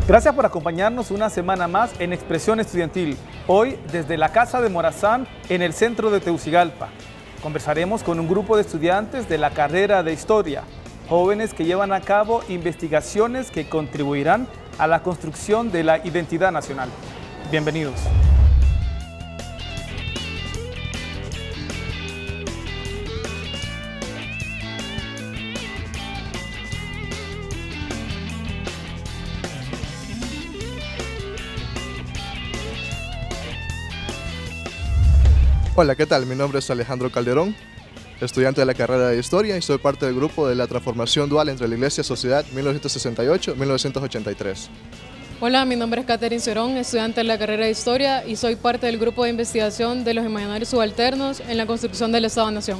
Gracias por acompañarnos una semana más en Expresión Estudiantil. Hoy desde la Casa de Morazán en el centro de Tegucigalpa. Conversaremos con un grupo de estudiantes de la carrera de Historia, jóvenes que llevan a cabo investigaciones que contribuirán a la construcción de la identidad nacional. Bienvenidos. Hola, ¿qué tal? Mi nombre es Alejandro Calderón, estudiante de la carrera de Historia y soy parte del grupo de la transformación dual entre la Iglesia y Sociedad 1968-1983. Hola, mi nombre es Catherine Cerón, estudiante de la carrera de Historia y soy parte del grupo de investigación de los imaginarios subalternos en la construcción del Estado-Nación.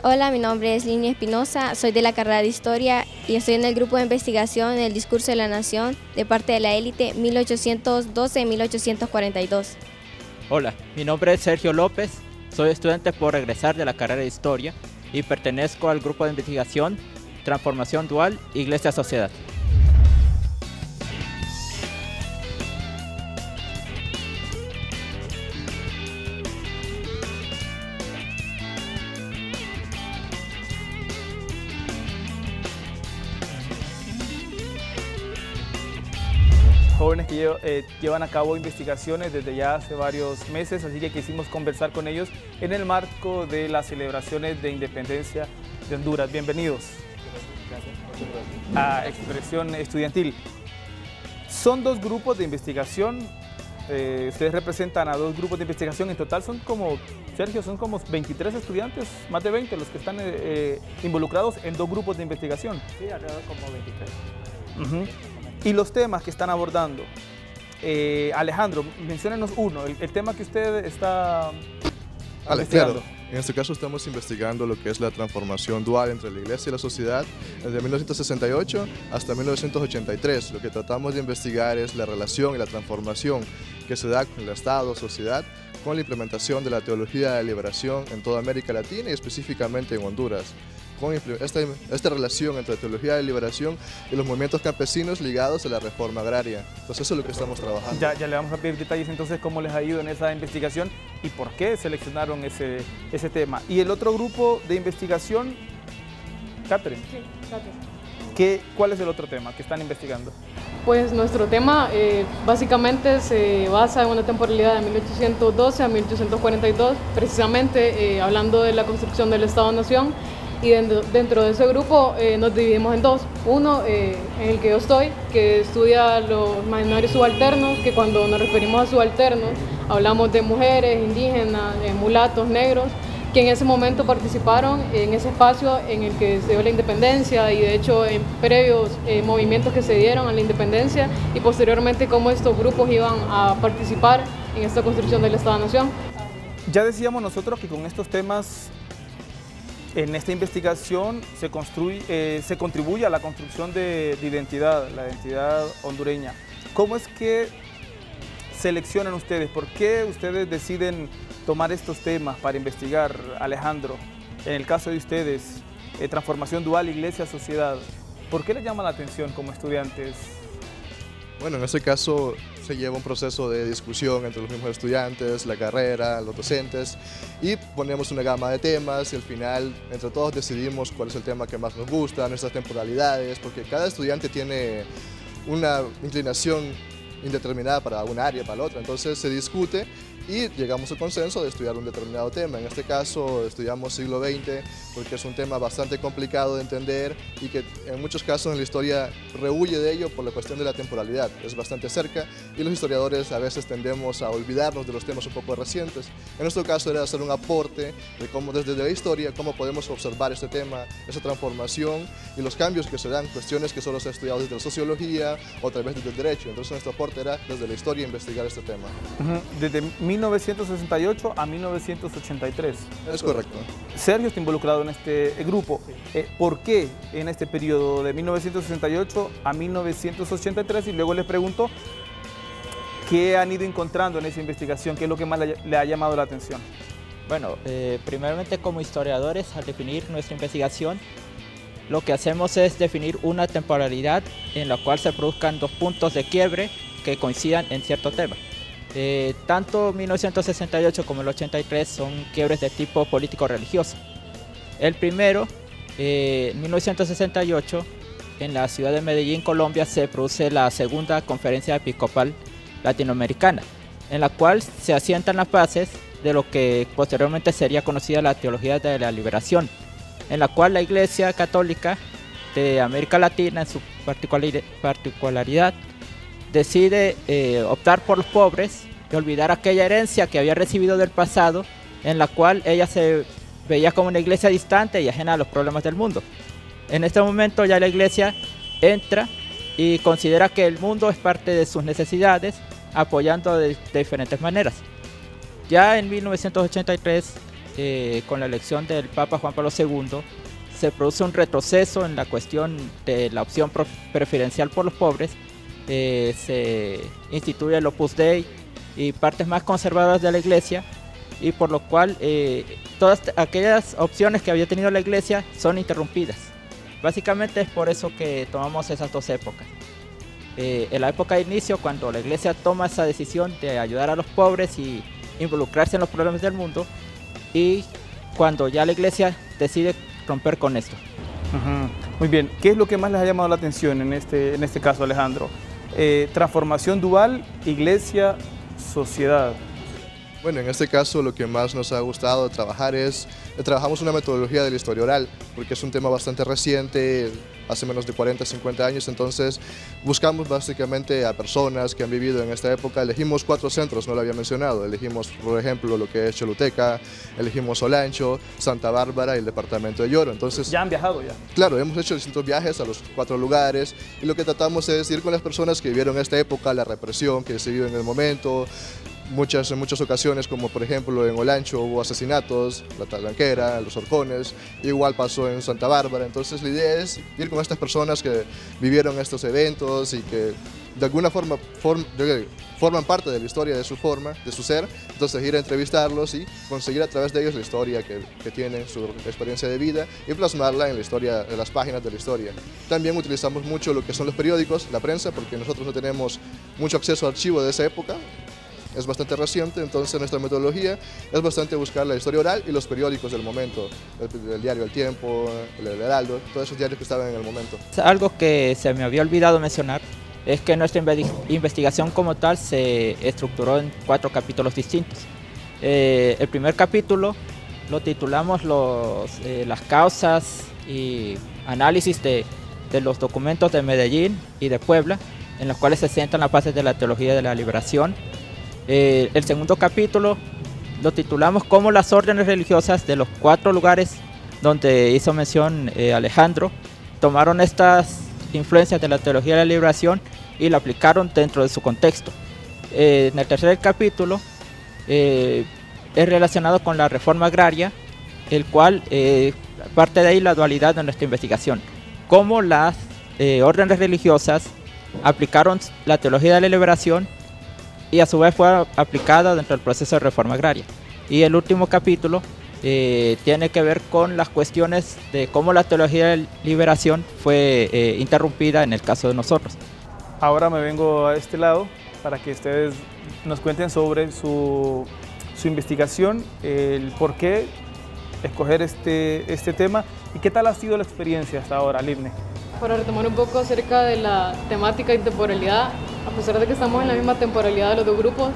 Hola, mi nombre es Linia Espinosa, soy de la carrera de Historia y estoy en el grupo de investigación en el discurso de la nación de parte de la élite 1812-1842. Hola, mi nombre es Sergio López, soy estudiante por regresar de la carrera de Historia y pertenezco al grupo de investigación Transformación Dual Iglesia-Sociedad. Jóvenes que llevan a cabo investigaciones desde ya hace varios meses, así que quisimos conversar con ellos en el marco de las celebraciones de independencia de Honduras. Bienvenidos a Expresión Estudiantil. Son dos grupos de investigación, ustedes representan a dos grupos de investigación, en total son como, Sergio, son como 23 estudiantes, más de 20 los que están involucrados en dos grupos de investigación. Sí, alrededor como 23. Y los temas que están abordando, Alejandro, menciónenos uno, el tema que usted está investigando. Claro. En este caso estamos investigando lo que es la transformación dual entre la Iglesia y la sociedad desde 1968 hasta 1983. Lo que tratamos de investigar es la relación y la transformación que se da con el Estado, sociedad, con la implementación de la teología de la liberación en toda América Latina y específicamente en Honduras, con esta relación entre la teología de la liberación y los movimientos campesinos ligados a la reforma agraria. Entonces eso es lo que estamos trabajando. Ya le vamos a pedir detalles entonces cómo les ha ido en esa investigación y por qué seleccionaron ese tema. Y el otro grupo de investigación, Catherine. Sí, gracias. ¿Cuál es el otro tema que están investigando? Pues nuestro tema básicamente se basa en una temporalidad de 1812 a 1842, precisamente hablando de la construcción del Estado-Nación. Y dentro de ese grupo nos dividimos en dos. Uno en el que yo estoy, que estudia los imaginarios subalternos, que cuando nos referimos a subalternos hablamos de mujeres, indígenas, mulatos, negros, que en ese momento participaron en ese espacio en el que se dio la independencia y de hecho en previos movimientos que se dieron a la independencia y posteriormente cómo estos grupos iban a participar en esta construcción del Estado-Nación. Ya decíamos nosotros que con estos temas, en esta investigación se contribuye a la construcción de identidad, la identidad hondureña. ¿Cómo es que seleccionan ustedes? ¿Por qué ustedes deciden tomar estos temas para investigar, Alejandro? En el caso de ustedes, transformación dual, iglesia, sociedad, ¿por qué les llama la atención como estudiantes? Bueno, en este caso se lleva un proceso de discusión entre los mismos estudiantes, la carrera, los docentes y ponemos una gama de temas y al final entre todos decidimos cuál es el tema que más nos gusta, nuestras temporalidades, porque cada estudiante tiene una inclinación indeterminada para un área, para la otra, entonces se discute y llegamos al consenso de estudiar un determinado tema. En este caso estudiamos siglo XX porque es un tema bastante complicado de entender y que en muchos casos en la historia rehuye de ello por la cuestión de la temporalidad. Es bastante cerca y los historiadores a veces tendemos a olvidarnos de los temas un poco recientes. En nuestro caso era hacer un aporte de cómo desde la historia, cómo podemos observar este tema, esa transformación y los cambios que se dan, cuestiones que solo se han estudiado desde la sociología o tal vez desde el derecho. Entonces nuestro aporte era desde la historia investigar este tema. Desde 1968 a 1983. Es correcto. Sergio está involucrado en este grupo. ¿Por qué en este periodo de 1968 a 1983? Y luego les pregunto, ¿qué han ido encontrando en esa investigación? ¿Qué es lo que más le ha llamado la atención? Bueno, primeramente como historiadores, al definir nuestra investigación, lo que hacemos es definir una temporalidad en la cual se produzcan dos puntos de quiebre que coincidan en cierto tema. Tanto 1968 como el 83 son quiebres de tipo político-religioso. El primero, en 1968, en la ciudad de Medellín, Colombia, se produce la segunda conferencia episcopal latinoamericana, en la cual se asientan las bases de lo que posteriormente sería conocida la teología de la liberación, en la cual la Iglesia Católica de América Latina, en su particularidad, decide optar por los pobres y olvidar aquella herencia que había recibido del pasado, en la cual ella se veía como una iglesia distante y ajena a los problemas del mundo. En este momento ya la iglesia entra y considera que el mundo es parte de sus necesidades, apoyando de diferentes maneras. Ya en 1983, con la elección del Papa Juan Pablo II, se produce un retroceso en la cuestión de la opción preferencial por los pobres. Se instituye el Opus Dei y partes más conservadoras de la iglesia, y por lo cual todas aquellas opciones que había tenido la iglesia son interrumpidas. Básicamente es por eso que tomamos esas dos épocas. En la época de inicio, cuando la iglesia toma esa decisión de ayudar a los pobres y involucrarse en los problemas del mundo, y cuando ya la iglesia decide romper con esto. Muy bien, ¿qué es lo que más les ha llamado la atención en este caso, Alejandro? Transformación dual, iglesia, sociedad. Bueno, en este caso lo que más nos ha gustado trabajar es, trabajamos una metodología de la historia oral, porque es un tema bastante reciente, hace menos de 40, 50 años, entonces buscamos básicamente a personas que han vivido en esta época. Elegimos 4 centros, no lo había mencionado, elegimos por ejemplo lo que es Choluteca, elegimos Olancho, Santa Bárbara y el departamento de Lloro. Entonces, ¿ya han viajado ya? Claro, hemos hecho distintos viajes a los 4 lugares, y lo que tratamos es ir con las personas que vivieron esta época, la represión que se vivió en el momento. En muchas ocasiones, como por ejemplo en Olancho hubo asesinatos, la Talanquera, los Horcones, igual pasó en Santa Bárbara. Entonces la idea es ir con estas personas que vivieron estos eventos y que de alguna forma forman parte de la historia de su ser. Entonces ir a entrevistarlos y conseguir a través de ellos la historia que tienen, su experiencia de vida, y plasmarla en la historia, en las páginas de la historia. También utilizamos mucho lo que son los periódicos, la prensa, porque nosotros no tenemos mucho acceso a archivo de esa época. Es bastante reciente, entonces nuestra metodología es bastante buscar la historia oral y los periódicos del momento, el diario El Tiempo, el Heraldo, todos esos diarios que estaban en el momento. Algo que se me había olvidado mencionar es que nuestra investigación como tal se estructuró en 4 capítulos distintos. El primer capítulo lo titulamos las causas y análisis de los documentos de Medellín y de Puebla, en los cuales se sientan las bases de la teología de la liberación. El segundo capítulo lo titulamos Cómo las órdenes religiosas de los 4 lugares donde hizo mención Alejandro tomaron estas influencias de la teología de la liberación y la aplicaron dentro de su contexto. En el tercer capítulo es relacionado con la reforma agraria, el cual parte de ahí la dualidad de nuestra investigación. Cómo las órdenes religiosas aplicaron la teología de la liberación y a su vez fue aplicada dentro del proceso de reforma agraria. Y el último capítulo tiene que ver con las cuestiones de cómo la teología de liberación fue interrumpida en el caso de nosotros. Ahora me vengo a este lado para que ustedes nos cuenten sobre su investigación, el por qué escoger este tema y qué tal ha sido la experiencia hasta ahora, Livne. Para retomar un poco acerca de la temática y temporalidad, a pesar de que estamos en la misma temporalidad de los 2 grupos,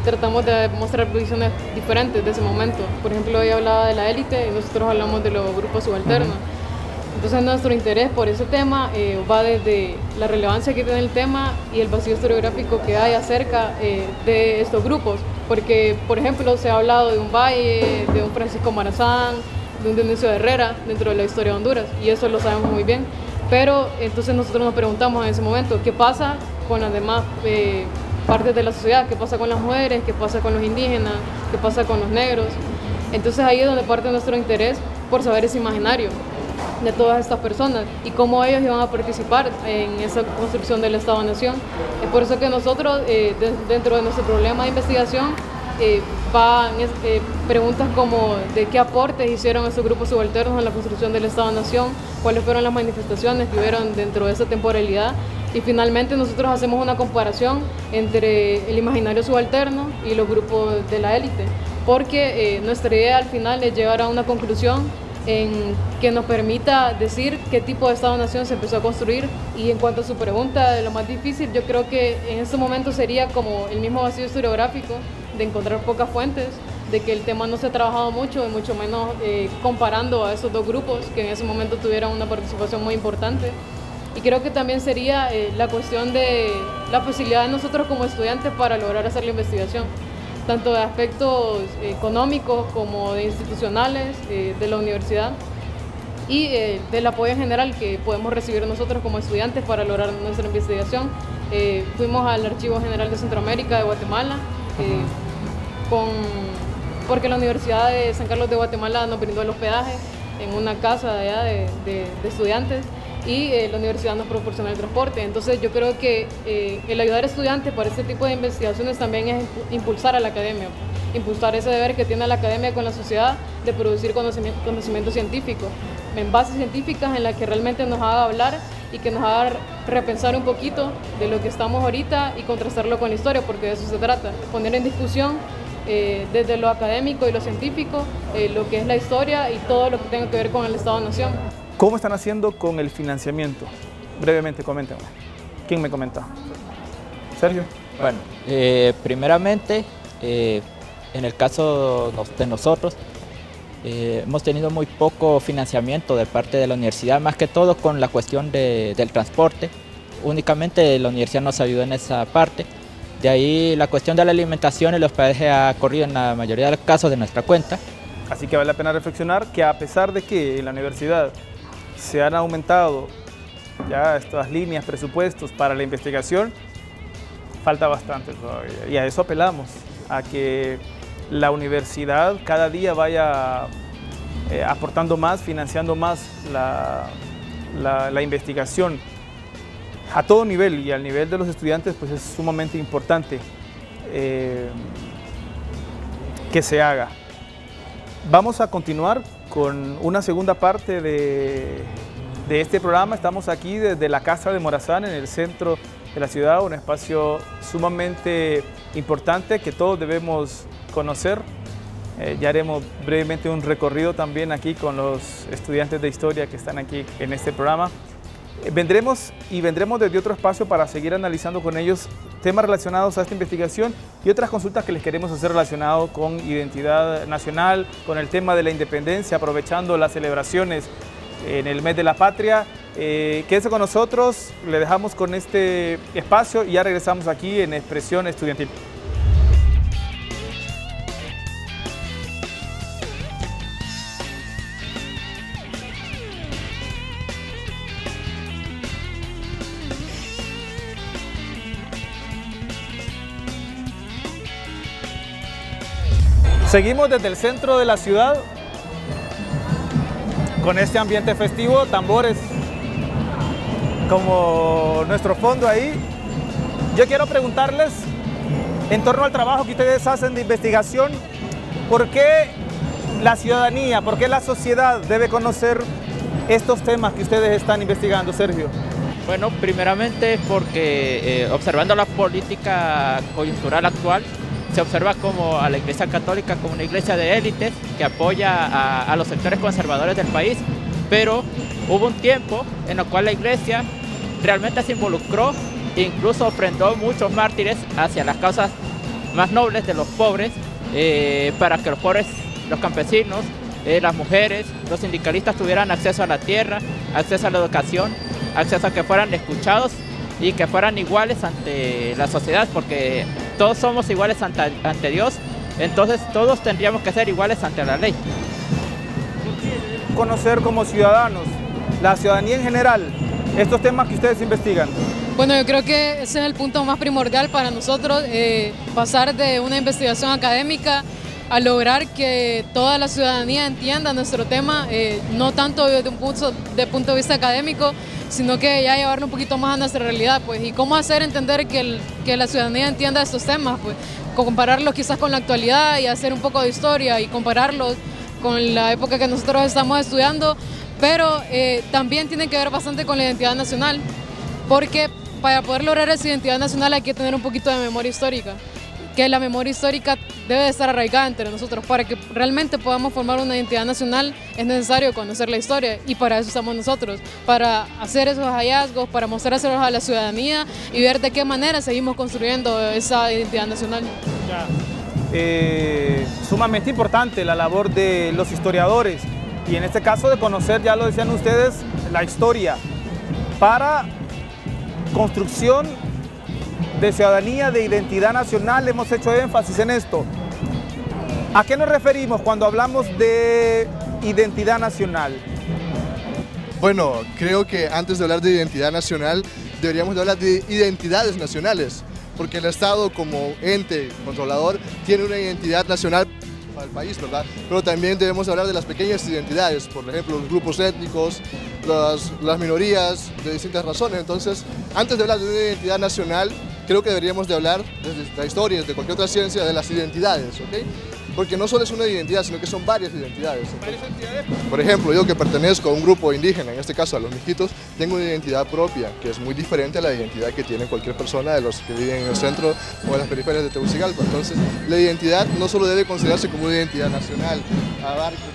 tratamos de mostrar visiones diferentes de ese momento. Por ejemplo, ella hablaba de la élite y nosotros hablamos de los grupos subalternos. Entonces nuestro interés por ese tema va desde la relevancia que tiene el tema y el vacío historiográfico que hay acerca de estos grupos. Porque, por ejemplo, se ha hablado de un Valle, de un Francisco Marazán, de un Dionisio Herrera dentro de la historia de Honduras, y eso lo sabemos muy bien. Pero entonces nosotros nos preguntamos en ese momento, ¿qué pasa con las demás partes de la sociedad? ¿Qué pasa con las mujeres? ¿Qué pasa con los indígenas? ¿Qué pasa con los negros? Entonces ahí es donde parte nuestro interés por saber ese imaginario de todas estas personas y cómo ellos iban a participar en esa construcción del Estado-Nación. Es por eso que nosotros, dentro de nuestro problema de investigación, van preguntas como de qué aportes hicieron esos grupos subalternos en la construcción del Estado-Nación, cuáles fueron las manifestaciones que hubieron dentro de esa temporalidad, y finalmente nosotros hacemos una comparación entre el imaginario subalterno y los grupos de la élite, porque nuestra idea al final es llegar a una conclusión en que nos permita decir qué tipo de Estado-Nación se empezó a construir. Y en cuanto a su pregunta de lo más difícil, yo creo que en este momento sería como el mismo vacío historiográfico de encontrar pocas fuentes, de que el tema no se ha trabajado mucho y mucho menos comparando a esos dos grupos que en ese momento tuvieron una participación muy importante. Y creo que también sería la cuestión de la facilidad de nosotros como estudiantes para lograr hacer la investigación, tanto de aspectos económicos como de institucionales de la universidad, y del apoyo en general que podemos recibir nosotros como estudiantes para lograr nuestra investigación. Fuimos al Archivo General de Centroamérica de Guatemala, porque la Universidad de San Carlos de Guatemala nos brindó el hospedaje en una casa de allá de estudiantes, y la universidad nos proporciona el transporte. Entonces yo creo que el ayudar a estudiantes para este tipo de investigaciones también es impulsar a la academia, impulsar ese deber que tiene la academia con la sociedad de producir conocimiento científico, en bases científicas en las que realmente nos haga hablar y que nos haga repensar un poquito de lo que estamos ahorita y contrastarlo con la historia, porque de eso se trata, poner en discusión desde lo académico y lo científico lo que es la historia y todo lo que tenga que ver con el Estado-Nación. ¿Cómo están haciendo con el financiamiento? Brevemente, coméntenme. ¿Quién me comenta? Sergio. Bueno, primeramente, en el caso de nosotros, hemos tenido muy poco financiamiento de parte de la universidad, más que todo con la cuestión del transporte. Únicamente la universidad nos ayuda en esa parte. De ahí la cuestión de la alimentación y el hospedaje ha corrido en la mayoría de los casos de nuestra cuenta. Así que vale la pena reflexionar que a pesar de que en la universidad se han aumentado ya estas líneas, presupuestos para la investigación, falta bastante todavía. Y a eso apelamos, a que la universidad cada día vaya aportando más, financiando más la investigación a todo nivel, y al nivel de los estudiantes pues es sumamente importante que se haga. Vamos a continuar con una segunda parte de este programa. Estamos aquí desde la Casa de Morazán, en el centro de la ciudad, un espacio sumamente importante que todos debemos conocer. Ya haremos brevemente un recorrido también aquí con los estudiantes de historia que están aquí en este programa. Vendremos desde otro espacio para seguir analizando con ellos temas relacionados a esta investigación y otras consultas que les queremos hacer relacionados con identidad nacional, con el tema de la independencia, aprovechando las celebraciones en el mes de la patria. Quédense con nosotros, le dejamos con este espacio y ya regresamos aquí en Expresión Estudiantil. Seguimos desde el centro de la ciudad con este ambiente festivo, tambores como nuestro fondo ahí. Yo quiero preguntarles en torno al trabajo que ustedes hacen de investigación, ¿por qué la ciudadanía, por qué la sociedad debe conocer estos temas que ustedes están investigando, Sergio? Bueno, primeramente porque observando la política coyuntural actual, se observa como a la Iglesia Católica como una iglesia de élites que apoya a los sectores conservadores del país, pero hubo un tiempo en el cual la iglesia realmente se involucró e incluso ofrendó muchos mártires hacia las causas más nobles de los pobres, para que los pobres, los campesinos, las mujeres, los sindicalistas tuvieran acceso a la tierra, acceso a la educación, acceso a que fueran escuchados y que fueran iguales ante la sociedad, porque todos somos iguales ante Dios, entonces todos tendríamos que ser iguales ante la ley. Conocer como ciudadanos, la ciudadanía en general, estos temas que ustedes investigan. Bueno, yo creo que ese es el punto más primordial para nosotros, pasar de una investigación académica a lograr que toda la ciudadanía entienda nuestro tema, no tanto desde un punto de vista académico, sino que ya llevarlo un poquito más a nuestra realidad, pues, y cómo hacer entender que la ciudadanía entienda estos temas, pues, compararlos quizás con la actualidad y hacer un poco de historia y compararlos con la época que nosotros estamos estudiando, pero también tiene que ver bastante con la identidad nacional, porque para poder lograr esa identidad nacional hay que tener un poquito de memoria histórica, que la memoria histórica debe de estar arraigada entre nosotros. Para que realmente podamos formar una identidad nacional es necesario conocer la historia, y para eso estamos nosotros, para hacer esos hallazgos, para mostrárselos a la ciudadanía y ver de qué manera seguimos construyendo esa identidad nacional. Sumamente importante la labor de los historiadores, y en este caso de conocer, ya lo decían ustedes, la historia para construcción de ciudadanía, de identidad nacional. Hemos hecho énfasis en esto. ¿A qué nos referimos cuando hablamos de identidad nacional? Bueno, creo que antes de hablar de identidad nacional, deberíamos de hablar de identidades nacionales, porque el Estado como ente controlador tiene una identidad nacional para el país, ¿verdad? Pero también debemos hablar de las pequeñas identidades, por ejemplo, los grupos étnicos, las minorías de distintas razones. Entonces, antes de hablar de una identidad nacional, creo que deberíamos de hablar, desde la historia, desde cualquier otra ciencia, de las identidades, ¿ok? Porque no solo es una identidad, sino que son varias identidades. Por ejemplo, yo que pertenezco a un grupo indígena, en este caso a los miskitos, tengo una identidad propia, que es muy diferente a la identidad que tiene cualquier persona de los que viven en el centro o en las periferias de Tegucigalpa. Entonces, la identidad no solo debe considerarse como una identidad nacional,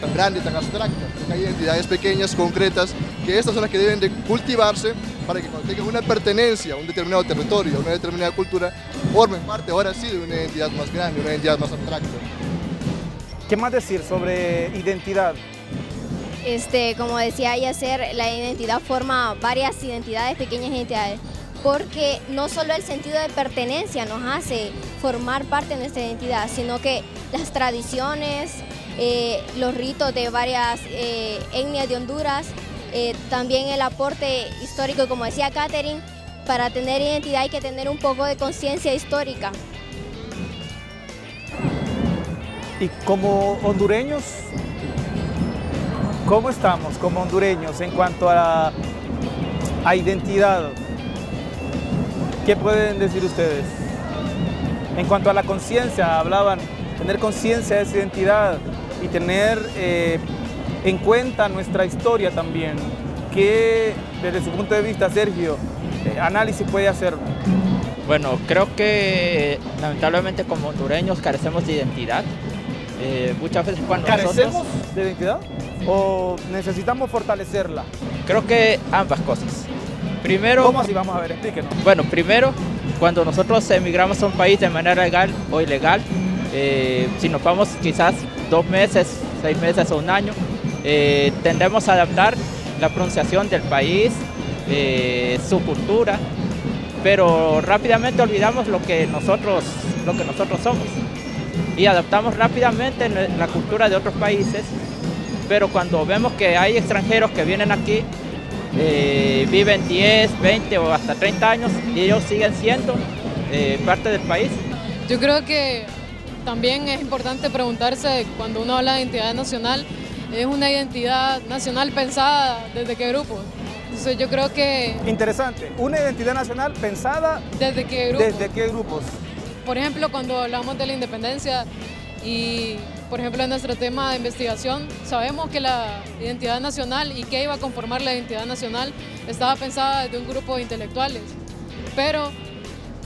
tan grande, tan abstracta, porque hay identidades pequeñas, concretas, que estas son las que deben de cultivarse para que cuando tengan una pertenencia a un determinado territorio, a una determinada cultura, formen parte ahora sí de una identidad más grande, una identidad más abstracta. ¿Qué más decir sobre identidad? Como decía Yacer, la identidad forma varias identidades, pequeñas identidades, porque no solo el sentido de pertenencia nos hace formar parte de nuestra identidad, sino que las tradiciones, los ritos de varias etnias de Honduras, también el aporte histórico, como decía Catherine, para tener identidad hay que tener un poco de conciencia histórica. Y como hondureños, ¿cómo estamos como hondureños en cuanto a identidad? ¿Qué pueden decir ustedes? En cuanto a la conciencia, hablaban, tener conciencia de esa identidad y tener en cuenta nuestra historia también. ¿Qué, desde su punto de vista, Sergio, análisis puede hacer? Bueno, creo que lamentablemente como hondureños carecemos de identidad. Muchas veces cuando ¿Carecemos de identidad o necesitamos fortalecerla? Creo que ambas cosas. Primero, ¿cómo así? Vamos a ver, explíquenos. Bueno, primero, cuando nosotros emigramos a un país de manera legal o ilegal, si nos vamos quizás 2 meses, 6 meses o un año, tendremos a adaptar la pronunciación del país, su cultura, pero rápidamente olvidamos lo que nosotros somos. Y adaptamos rápidamente la cultura de otros países, pero cuando vemos que hay extranjeros que vienen aquí, viven 10, 20 o hasta 30 años y ellos siguen siendo parte del país. Yo creo que también es importante preguntarse, cuando uno habla de identidad nacional, ¿es una identidad nacional pensada desde qué grupo? Entonces yo creo que... Interesante, una identidad nacional pensada... ¿Desde qué grupos? ¿Desde qué grupos? Por ejemplo, cuando hablamos de la independencia y, por ejemplo, en nuestro tema de investigación, sabemos que la identidad nacional y qué iba a conformar la identidad nacional estaba pensada desde un grupo de intelectuales, pero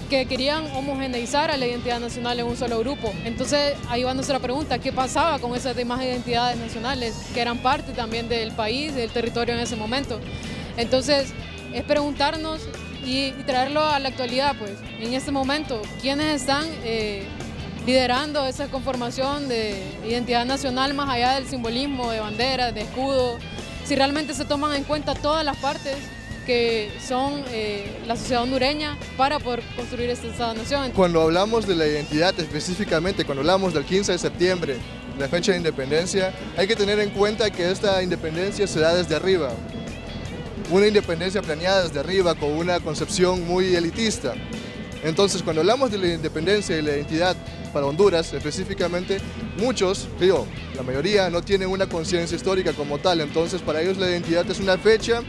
que querían homogeneizar a la identidad nacional en un solo grupo. Entonces, ahí va nuestra pregunta, ¿qué pasaba con esas demás identidades nacionales que eran parte también del país, del territorio en ese momento? Entonces, es preguntarnos y traerlo a la actualidad, pues, en este momento, ¿quiénes están liderando esa conformación de identidad nacional más allá del simbolismo de banderas, de escudo? Si realmente se toman en cuenta todas las partes que son la sociedad hondureña para poder construir esta Estado-nación. Cuando hablamos de la identidad específicamente, cuando hablamos del 15 de septiembre, la fecha de independencia, hay que tener en cuenta que esta independencia se da desde arriba. Una independencia planeada desde arriba con una concepción muy elitista. Entonces, cuando hablamos de la independencia y la identidad para Honduras, específicamente, muchos, digo, la mayoría no tienen una conciencia histórica como tal, entonces para ellos la identidad es una fecha,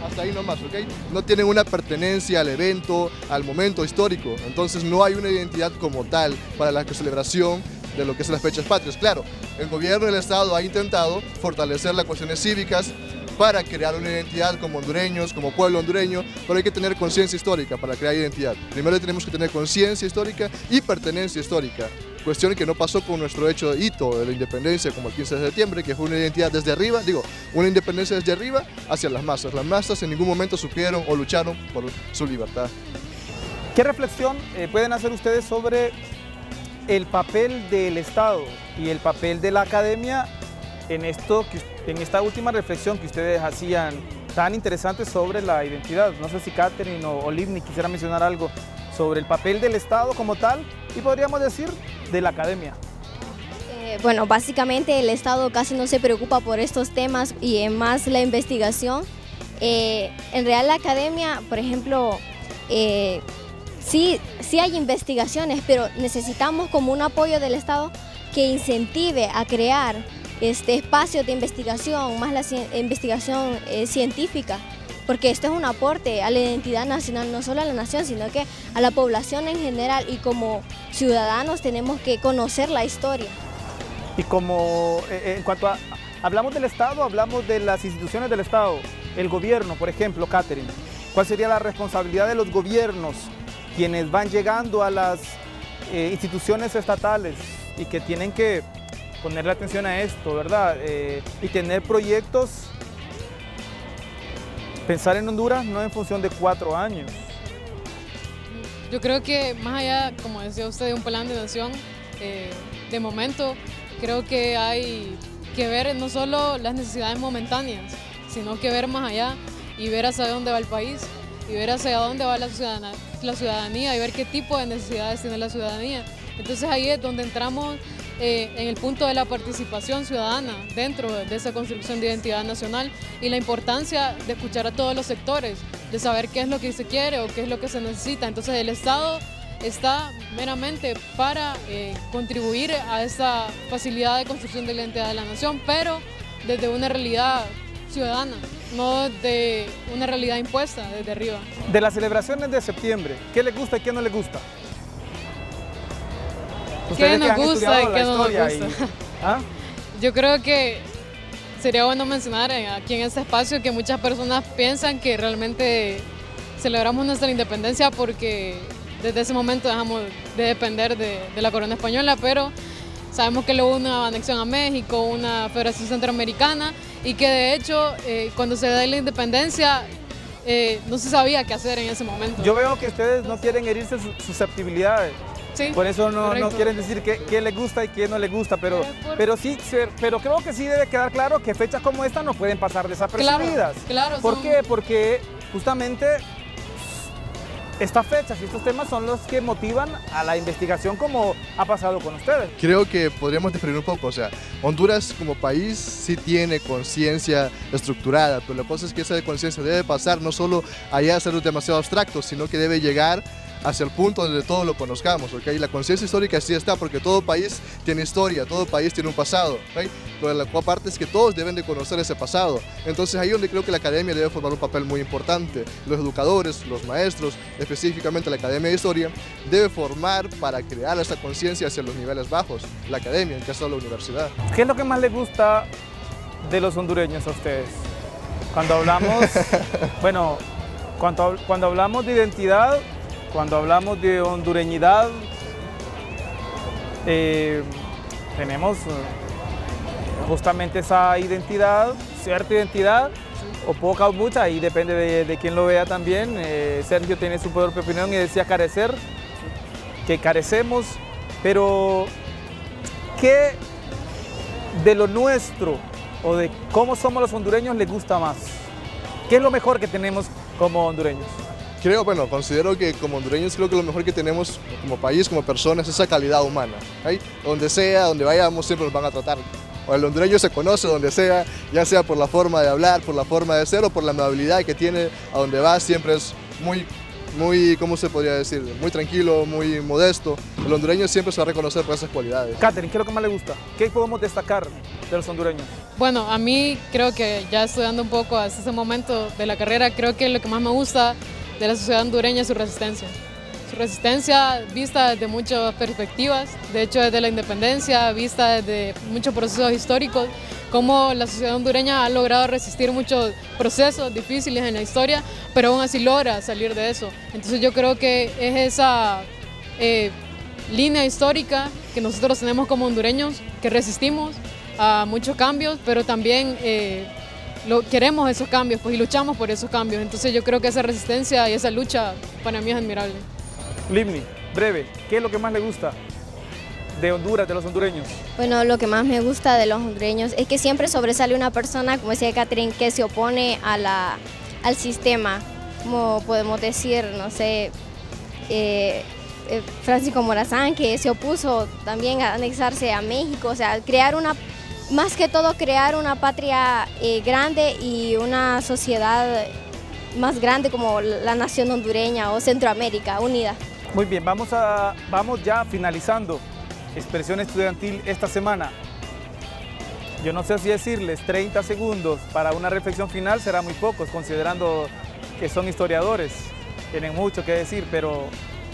hasta ahí nomás, ¿ok? No tienen una pertenencia al evento, al momento histórico, entonces no hay una identidad como tal para la celebración de lo que son las fechas patrias. Claro, el gobierno del Estado ha intentado fortalecer las cuestiones cívicas para crear una identidad como hondureños, como pueblo hondureño, pero hay que tener conciencia histórica para crear identidad. Primero tenemos que tener conciencia histórica y pertenencia histórica, cuestión que no pasó con nuestro hecho de hito de la independencia como el 15 de septiembre, que fue una identidad desde arriba, una independencia desde arriba hacia las masas. Las masas en ningún momento supieron o lucharon por su libertad. ¿Qué reflexión pueden hacer ustedes sobre el papel del Estado y el papel de la academia en esta última reflexión que ustedes hacían tan interesante sobre la identidad? No sé si Catherine o Livni quisiera mencionar algo sobre el papel del Estado como tal y podríamos decir de la academia. Bueno, básicamente el Estado casi no se preocupa por estos temas y más la investigación. En realidad la academia, por ejemplo, sí hay investigaciones, pero necesitamos como un apoyo del Estado que incentive a crear espacios de investigación, más la investigación científica, porque esto es un aporte a la identidad nacional, no solo a la nación, sino que a la población en general, y como ciudadanos tenemos que conocer la historia. Y como en cuanto a, hablamos del Estado, hablamos de las instituciones del Estado, el gobierno, por ejemplo, Catherine, ¿cuál sería la responsabilidad de los gobiernos, quienes van llegando a las instituciones estatales y que tienen que ponerle atención a esto, ¿verdad? Y tener proyectos, pensar en Honduras no en función de 4 años. Yo creo que más allá, como decía usted, de un plan de nación, de momento, creo que hay que ver no solo las necesidades momentáneas, sino que ver más allá y ver hacia dónde va el país y ver hacia dónde va la ciudadanía y ver qué tipo de necesidades tiene la ciudadanía. Entonces ahí es donde entramos en el punto de la participación ciudadana dentro de esa construcción de identidad nacional y la importancia de escuchar a todos los sectores, de saber qué es lo que se quiere o qué es lo que se necesita. Entonces el Estado está meramente para contribuir a esa facilidad de construcción de la identidad de la nación, pero desde una realidad ciudadana, no de una realidad impuesta desde arriba. De las celebraciones de septiembre, ¿qué les gusta y qué no les gusta? ¿Qué nos gusta y qué no nos gusta? ¿Ah? Yo creo que sería bueno mencionar aquí en este espacio que muchas personas piensan que realmente celebramos nuestra independencia porque desde ese momento dejamos de depender de la corona española, pero sabemos que luego hubo una anexión a México, una federación centroamericana y que de hecho cuando se da la independencia no se sabía qué hacer en ese momento. Yo veo que ustedes no quieren herirse susceptibilidades. Sí, por eso no quieren decir qué les gusta y qué no les gusta, pero creo que sí debe quedar claro que fechas como esta no pueden pasar desapercibidas. Claro, ¿Por qué? Porque justamente estas fechas y estos temas son los que motivan a la investigación como ha pasado con ustedes. Creo que podríamos diferir un poco, o sea, Honduras como país sí tiene conciencia estructurada, pero la cosa es que esa conciencia debe pasar no solo allá a ser demasiado abstracto, sino que debe llegar hacia el punto donde todos lo conozcamos, ¿ok? La conciencia histórica sí está, porque todo país tiene historia, todo país tiene un pasado, ¿ok? Pero la parte es que todos deben de conocer ese pasado. Entonces ahí donde creo que la academia debe formar un papel muy importante. Los educadores, los maestros, específicamente la Academia de Historia, debe formar para crear esa conciencia hacia los niveles bajos. La academia, en caso de la universidad. ¿Qué es lo que más les gusta de los hondureños a ustedes? Cuando hablamos, bueno, cuando hablamos de identidad, cuando hablamos de hondureñidad, tenemos justamente esa identidad, cierta identidad, o poca o mucha, y depende de quién lo vea también. Sergio tiene su propia opinión y decía carecer, que carecemos, pero ¿qué de lo nuestro o de cómo somos los hondureños les gusta más? ¿Qué es lo mejor que tenemos como hondureños? Considero que como hondureños creo que lo mejor que tenemos como país, como personas, es esa calidad humana. ¿Sí? Donde sea, donde vayamos, siempre nos van a tratar. O el hondureño se conoce donde sea, ya sea por la forma de hablar, por la forma de ser o por la amabilidad que tiene a donde va, siempre es muy muy, ¿cómo se podría decir? Muy tranquilo, muy modesto. El hondureño siempre se va a reconocer por esas cualidades. Catherine, ¿qué es lo que más le gusta? ¿Qué podemos destacar de los hondureños? Bueno, a mí creo que ya estudiando un poco hasta ese momento de la carrera, creo que lo que más me gusta de la sociedad hondureña es su resistencia. Su resistencia vista desde muchas perspectivas, de hecho desde la independencia, vista desde muchos procesos históricos, cómo la sociedad hondureña ha logrado resistir muchos procesos difíciles en la historia, pero aún así logra salir de eso. Entonces yo creo que es esa línea histórica que nosotros tenemos como hondureños, que resistimos a muchos cambios, pero también queremos esos cambios pues, y luchamos por esos cambios. Entonces yo creo que esa resistencia y esa lucha para mí es admirable. Livni, breve, ¿qué es lo que más le gusta de Honduras, de los hondureños? Bueno, lo que más me gusta de los hondureños es que siempre sobresale una persona, como decía Catherine, que se opone al sistema, como podemos decir, no sé, Francisco Morazán, que se opuso también a anexarse a México, o sea, más que todo crear una patria grande y una sociedad más grande como la nación hondureña o Centroamérica unida. Muy bien, vamos ya finalizando Expresión Estudiantil esta semana. Yo no sé si decirles 30 segundos para una reflexión final será muy pocos, considerando que son historiadores, tienen mucho que decir, pero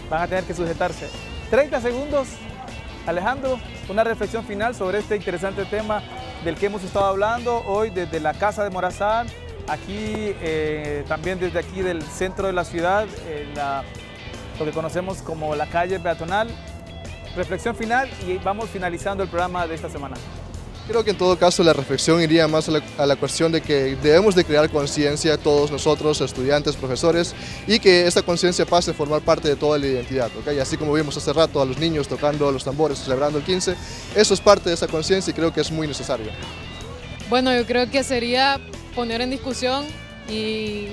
van a tener que sujetarse. 30 segundos, Alejandro, una reflexión final sobre este interesante tema del que hemos estado hablando hoy desde la Casa de Morazán, aquí también desde aquí del centro de la ciudad, lo que conocemos como la calle peatonal. Reflexión final y vamos finalizando el programa de esta semana. Creo que en todo caso la reflexión iría más a la cuestión de que debemos de crear conciencia todos nosotros, estudiantes, profesores, y que esta conciencia pase a formar parte de toda la identidad, ¿okay? Así como vimos hace rato a los niños tocando los tambores, celebrando el 15, eso es parte de esa conciencia y creo que es muy necesario. Bueno, yo creo que sería poner en discusión y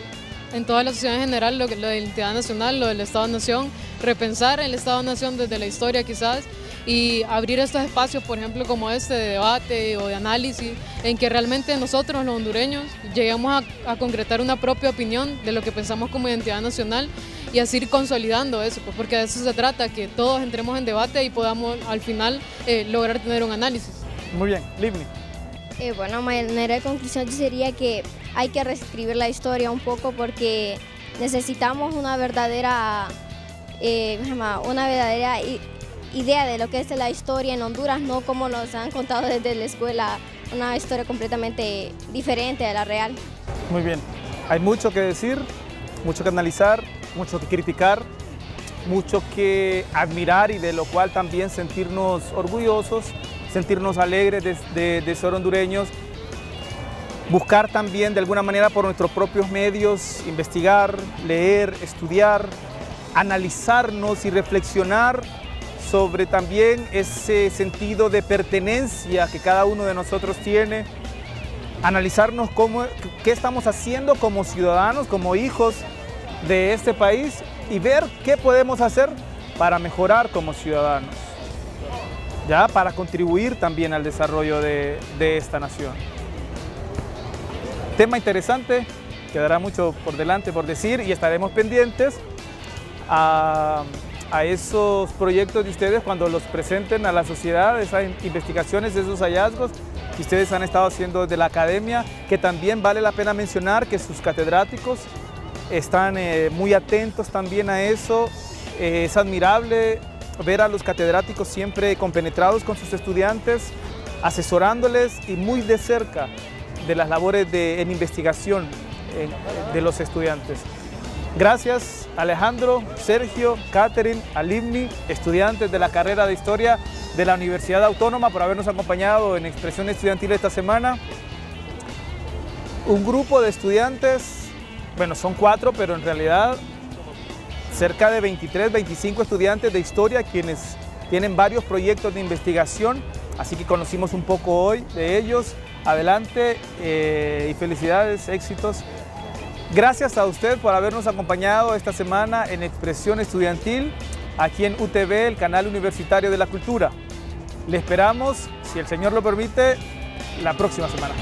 en toda la sociedad en general lo de la identidad nacional, lo del Estado-Nación, repensar el Estado-Nación desde la historia quizás y abrir estos espacios, por ejemplo, como este de debate o de análisis, en que realmente nosotros los hondureños lleguemos a concretar una propia opinión de lo que pensamos como identidad nacional y así ir consolidando eso, pues, porque de eso se trata, que todos entremos en debate y podamos al final lograr tener un análisis. Muy bien, Livni. Bueno, manera de conclusión sería que hay que reescribir la historia un poco porque necesitamos una verdadera idea de lo que es la historia en Honduras, no como nos han contado desde la escuela, una historia completamente diferente de la real. Muy bien, hay mucho que decir, mucho que analizar, mucho que criticar, mucho que admirar y de lo cual también sentirnos orgullosos, sentirnos alegres de ser hondureños, buscar también de alguna manera por nuestros propios medios, investigar, leer, estudiar, analizarnos y reflexionar sobre también ese sentido de pertenencia que cada uno de nosotros tiene, analizarnos qué estamos haciendo como ciudadanos, como hijos de este país y ver qué podemos hacer para mejorar como ciudadanos, ya para contribuir también al desarrollo de esta nación. Tema interesante, quedará mucho por delante por decir y estaremos pendientes a esos proyectos de ustedes cuando los presenten a la sociedad, esas investigaciones, esos hallazgos que ustedes han estado haciendo desde la academia, que también vale la pena mencionar que sus catedráticos están muy atentos también a eso. Es admirable ver a los catedráticos siempre compenetrados con sus estudiantes, asesorándoles y muy de cerca de las labores en investigación de los estudiantes. Gracias Alejandro, Sergio, Catherine, Livni, estudiantes de la carrera de Historia de la Universidad Autónoma por habernos acompañado en Expresión Estudiantil esta semana. Un grupo de estudiantes, bueno son 4, pero en realidad cerca de 23, 25 estudiantes de Historia quienes tienen varios proyectos de investigación, así que conocimos un poco hoy de ellos. Adelante y felicidades, éxitos. Gracias a usted por habernos acompañado esta semana en Expresión Estudiantil, aquí en UTV, el canal universitario de la cultura. Le esperamos, si el Señor lo permite, la próxima semana.